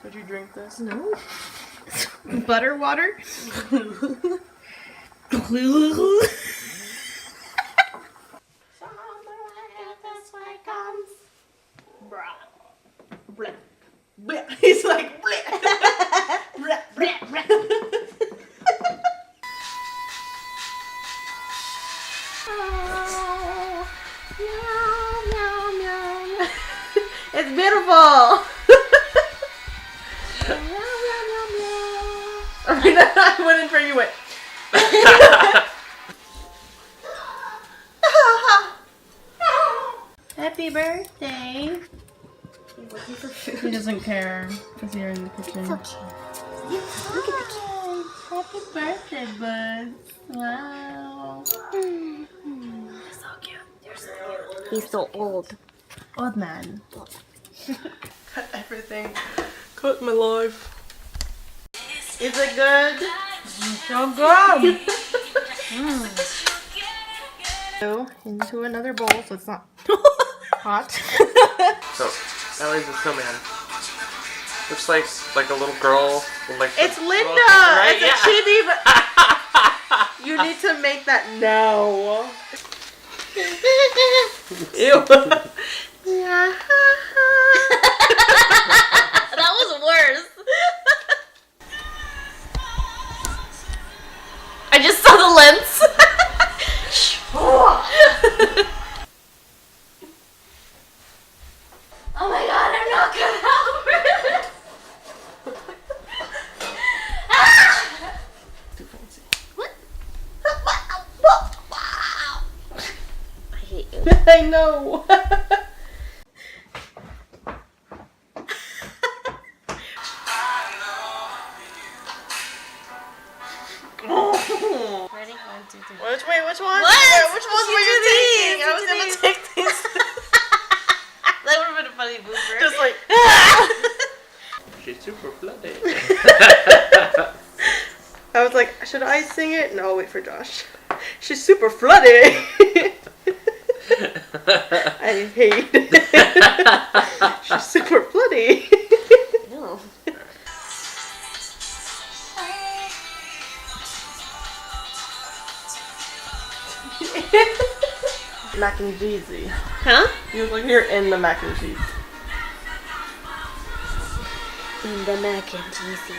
Would you drink this? No. Butter water? He's like, bleh. Bleh, bleh, bleh. Oh, meow, meow, meow. It's beautiful. Meow, meow, meow, meow. I went in for you. Went. Happy birthday. He doesn't care because you're in the kitchen. Look at the kid. Happy birthday, bud. Wow. You're so cute. You're so cute. He's so old. Old man. Cut everything. Cut my life. Is it good? So good. Go into another bowl so it's not hot. So, Ellie's a snowman. Looks like a little girl with like. It's Linda. Right? It's a chibi. But you need to make that now. Ew. Yeah. That was worse. I just saw the lens. Oh my god, I'm not gonna help her. Too fancy. What? I hate you. I know. Ready? 1, 2, 3. Which one? What? Which ones You were you do these. taking? I was You do gonna these. take these. That would have been a funny blooper. Just like. She's super flooded. I was like, should I sing it? No, wait for Josh. She's super flooded. I hate it. She's super flooded. No. Mac and Jeezy. Huh? You look like you're in the mac and cheese. In the mac and cheesy.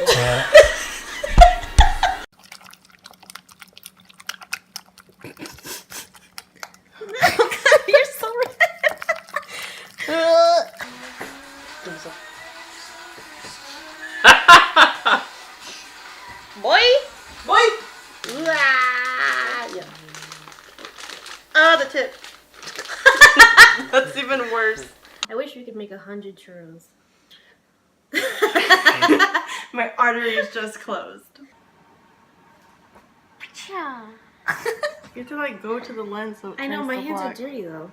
You're so Boy! Boy! Yeah. Ah, the tip. That's even worse. I wish we could make 100 churros. My artery is just closed. Yeah. You have to like go to the lens so it I know, turns my to hands are black. dirty though.